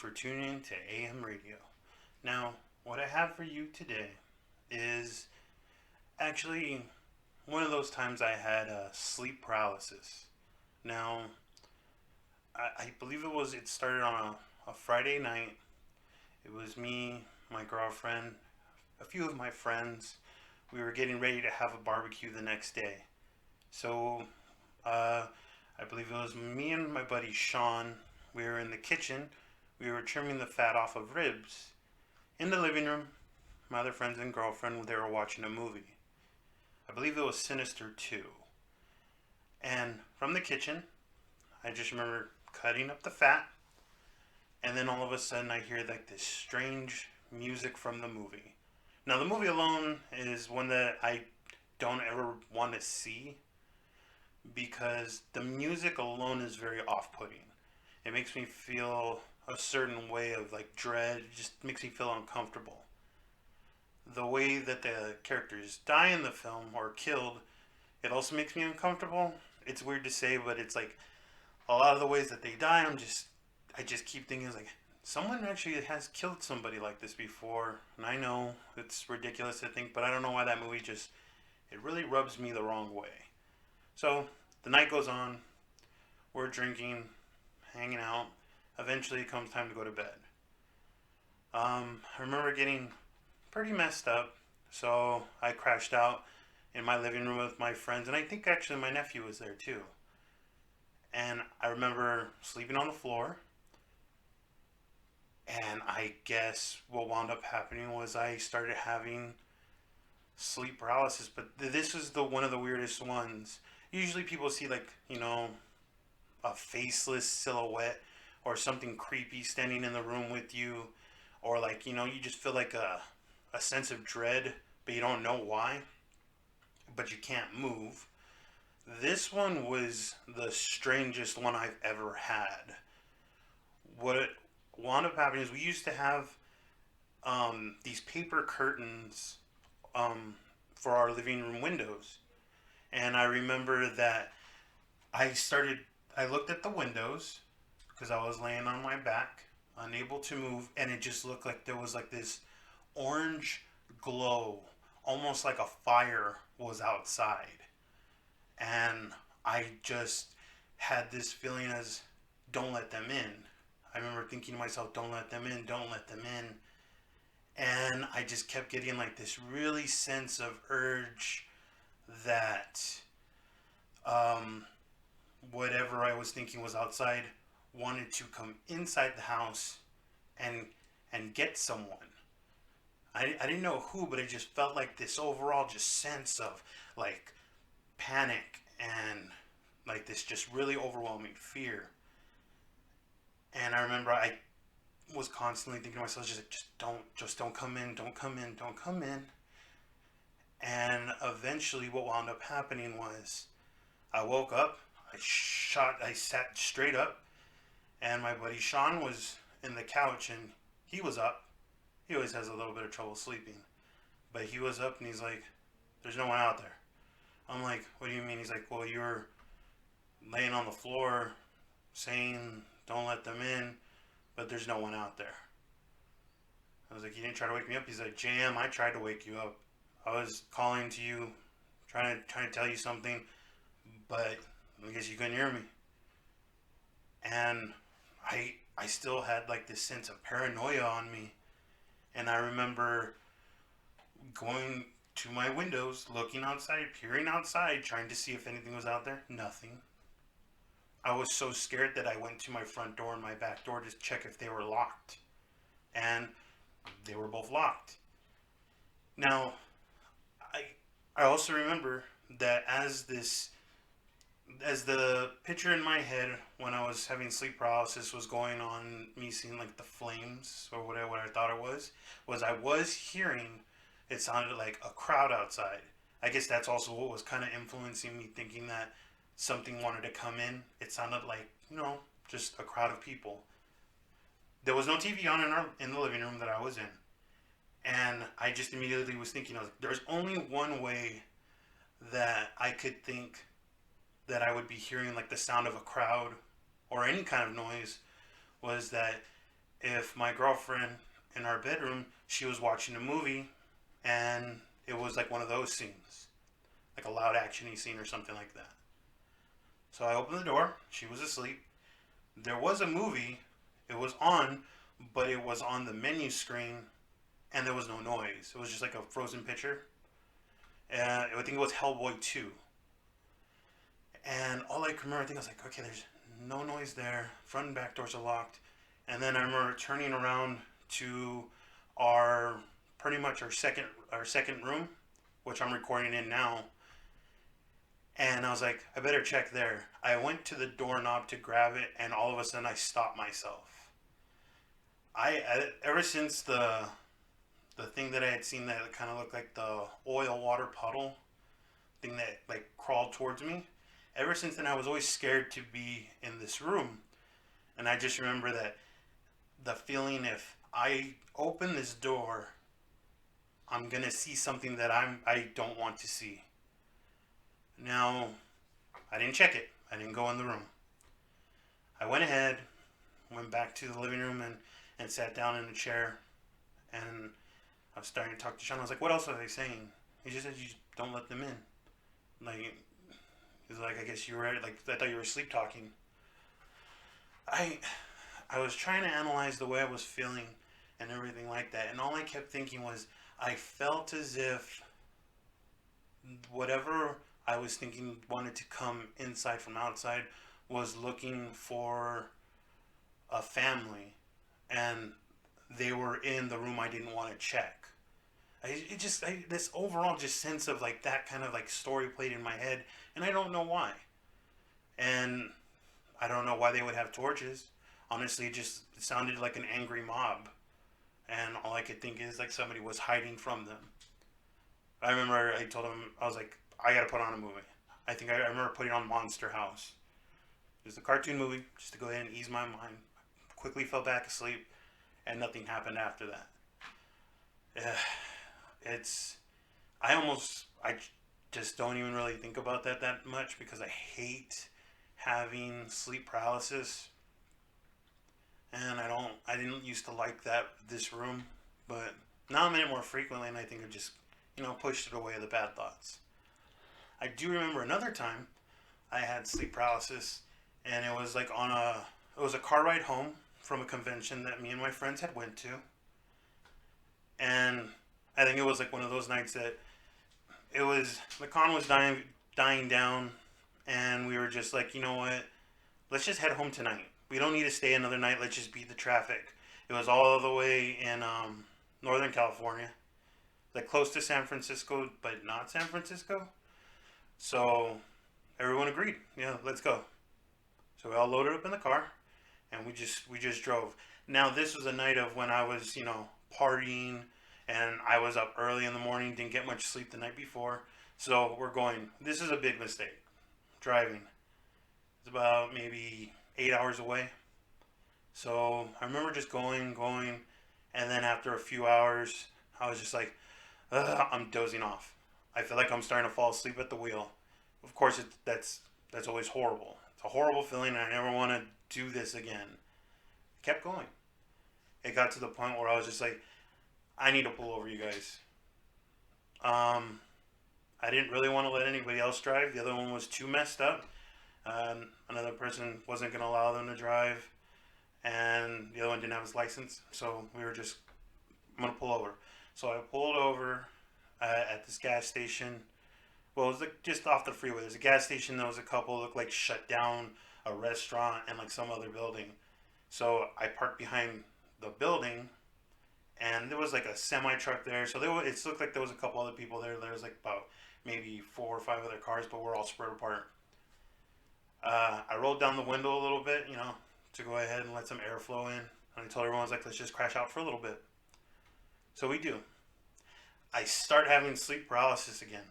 for tuning in to AM Radio. Now, what I have for you today is actually one of those times I had sleep paralysis. Now, I believe it started on a Friday night. It was me, my girlfriend, a few of my friends. We were getting ready to have a barbecue the next day. So, uh, I believe it was me and my buddy Sean. We were in the kitchen. We were trimming the fat off of ribs. In the living room, my other friends and girlfriend, they were watching a movie. I believe it was Sinister 2. And from the kitchen, I just remember cutting up the fat, and then all of a sudden I hear like this strange music from the movie. Now, the movie alone is one that I don't ever want to see because the music alone is very off putting. It makes me feel a certain way of like dread, it just makes me feel uncomfortable. The way that the characters die in the film or killed, it also makes me uncomfortable. It's weird to say, but it's like a lot of the ways that they die, I just keep thinking like someone actually has killed somebody like this before, and I know it's ridiculous to think, but I don't know why that movie just it really rubs me the wrong way. So the night goes on, we're drinking, hanging out. Eventually, it comes time to go to bed. I remember getting pretty messed up, so I crashed out in my living room with my friends, and I think actually my nephew was there too. And I remember sleeping on the floor, and I guess what wound up happening was I started having sleep paralysis. But this was the one of the weirdest ones. Usually, people see like a faceless silhouette or something creepy standing in the room with you, or like you just feel like a sense of dread, but you don't know why, but you can't move. This one was the strangest one I've ever had. What wound up happening is we used to have these paper curtains for our living room windows. And I remember that I started, I looked at the windows because I was laying on my back, unable to move, and it just looked like there was like this orange glow, almost like a fire was outside. And I just had this feeling as, don't let them in. I remember thinking to myself, don't let them in, don't let them in. And I just kept getting like this really sense of urge that um, whatever I was thinking was outside wanted to come inside the house and get someone. I didn't know who, but I just felt like this overall just sense of like panic and like this just really overwhelming fear. And I remember I was constantly thinking to myself, just don't come in, don't come in, don't come in. And eventually, what wound up happening was I woke up, I sat straight up, and my buddy Sean was in the couch, and he was up. He always has a little bit of trouble sleeping, but he was up, and he's like, "There's no one out there." I'm like, "What do you mean?" He's like, "Well, you were laying on the floor, saying don't let them in, but there's no one out there." I was like, "You didn't try to wake me up?" He's like, "Jam, I tried to wake you up. I was calling to you, trying to tell you something, but I guess you couldn't hear me." And I still had like this sense of paranoia on me. And I remember going to my windows, looking outside, peering outside, trying to see if anything was out there. Nothing. I was so scared that I went to my front door and my back door to check if they were locked. And they were both locked. Now, I I also remember that as the picture in my head when I was having sleep paralysis was going on, me seeing like the flames or whatever what I thought it was I was hearing it sounded like a crowd outside. I guess that's also what was kind of influencing me thinking that something wanted to come in. It sounded like, just a crowd of people. There was no TV on in the living room that I was in. And I just immediately was thinking, I was like, there's only one way that I could think that I would be hearing like the sound of a crowd or any kind of noise was that if my girlfriend in our bedroom, she was watching a movie and it was like one of those scenes, like a loud actiony scene or something like that. So I opened the door. She was asleep. There was a movie. It was on, but it was on the menu screen, and there was no noise. It was just like a frozen picture. And I think it was Hellboy 2. And all I can remember, I think I was like, okay, there's no noise there. Front and back doors are locked. And then I remember turning around to our pretty much our second room, which I'm recording in now. And I was like, I better check there. I went to the doorknob to grab it, and all of a sudden I stopped myself. Ever since the thing that I had seen that kind of looked like the oil water puddle thing that like crawled towards me. Ever since then, I was always scared to be in this room, and I just remember that the feeling if I open this door, I'm gonna see something that I don't want to see. Now, I didn't check it. I didn't go in the room. I went ahead, went back to the living room and sat down in a chair, and I was starting to talk to Sean. I was like, "What else are they saying?" He just said, "You just don't let them in." Like, he's like, "I guess you were like I thought you were sleep talking." I I was trying to analyze the way I was feeling and everything like that, and all I kept thinking was I felt as if whatever I was thinking wanted to come inside from outside was looking for a family, and they were in the room I didn't want to check. This overall just sense of like that kind of like story played in my head, and I don't know why. And I don't know why they would have torches. Honestly, it sounded like an angry mob, and all I could think is like somebody was hiding from them. I remember I told him I was like, I gotta put on a movie. I remember putting on Monster House. It was a cartoon movie just to go ahead and ease my mind. Quickly fell back asleep, and nothing happened after that. Yeah, it's I just don't even really think about that much because I hate having sleep paralysis, and I didn't used to like this room, but now I'm in it more frequently, and I think I just pushed it away, the bad thoughts. I do remember another time I had sleep paralysis, and it was a car ride home from a convention that me and my friends had went to, and I think it was like one of those nights that the con was dying down, and we were just like, you know what, let's just head home tonight. We don't need to stay another night. Let's just beat the traffic. It was all the way in Northern California, like close to San Francisco, but not San Francisco. So everyone agreed, yeah, let's go. So we all loaded up in the car, and we just drove. Now this was a night of when I was partying, and I was up early in the morning, didn't get much sleep the night before. So we're going. This is a big mistake. Driving. It's about maybe 8 hours away. So I remember just going, and then after a few hours, I was just like, ugh, I'm dozing off. I feel like I'm starting to fall asleep at the wheel. Of course, that's always horrible. It's a horrible feeling, and I never want to do this again. Kept going. It got to the point where I was just like, I need to pull over, you guys. Um, I didn't really want to let anybody else drive. The other one was too messed up. Another person wasn't going to allow them to drive, and the other one didn't have his license. So we were just, I'm going to pull over. So I pulled over at this gas station. Well, it was like just off the freeway. There's a gas station. There was a couple looked like shut down, a restaurant, and like some other building. So I parked behind the building, and there was like a semi truck there. So it looked like there was a couple other people there. There was like about maybe 4 or 5 other cars, but we're all spread apart. I rolled down the window a little bit, to go ahead and let some air flow in. And I told everyone, I was like, let's just crash out for a little bit. So we do. I start having sleep paralysis again.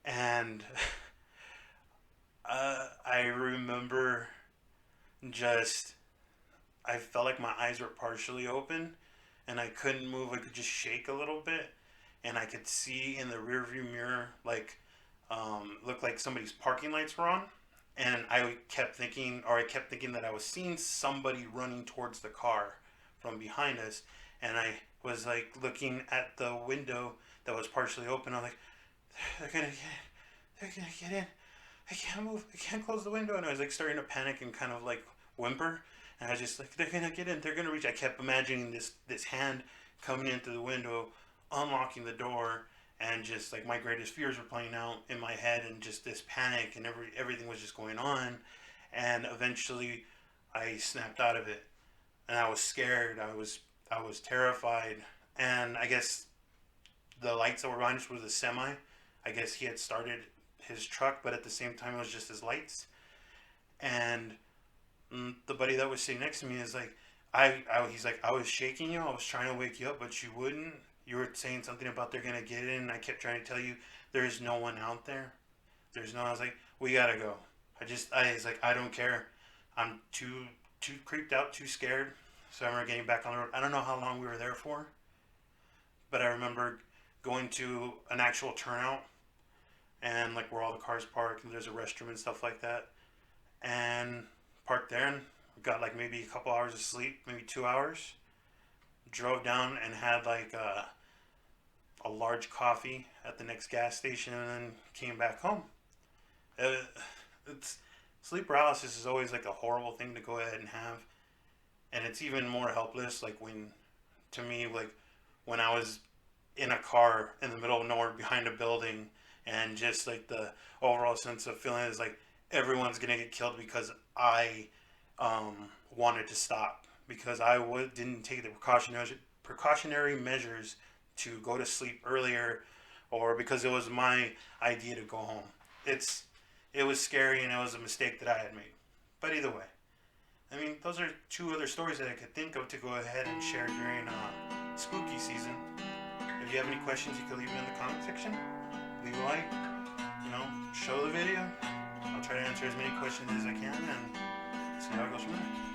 And I remember just, I felt like my eyes were partially open, and I couldn't move. I could just shake a little bit, and I could see in the rearview mirror, like, looked like somebody's parking lights were on, And I kept thinking that I was seeing somebody running towards the car from behind us, and I was like looking at the window that was partially open. I'm like, they're gonna get in. I can't move. I can't close the window. And I was like starting to panic and kind of like whimper. And I was just like, they're gonna get in. They're gonna reach. I kept imagining this hand coming in through the window, unlocking the door, and just like my greatest fears were playing out in my head, and just this panic and everything was just going on. And eventually, I snapped out of it, and I was scared. I was terrified, and I guess the lights that were behind us was a semi. I guess he had started his truck, but at the same time, it was just his lights. And the buddy that was sitting next to me is like, he's like, I was shaking you. I was trying to wake you up, but you wouldn't. You were saying something about they're gonna get in. And I kept trying to tell you there is no one out there. There's no. I was like, we gotta go. I was like, I don't care. I'm too creeped out, too scared. So I remember getting back on the road. I don't know how long we were there for, but I remember going to an actual turnout, and like where all the cars park and there's a restroom and stuff like that, and parked there, and got like maybe a couple hours of sleep, maybe 2 hours. Drove down and had like a large coffee at the next gas station, and then came back home. Uh, it's Sleep paralysis is always like a horrible thing to go ahead and have, and it's even more helpless. Like to me, like when I was in a car in the middle of nowhere behind a building, and just like the overall sense of feeling is like everyone's gonna get killed because I wanted to stop, because didn't take the precautionary measures to go to sleep earlier, or because it was my idea to go home. It's it was scary, and it was a mistake that I had made. But either way, I mean, those are two other stories that I could think of to go ahead and share during spooky season. If you have any questions, you can leave them in the comment section. Leave a like, show the video. I'll try to answer as many questions as I can and see how it goes from there.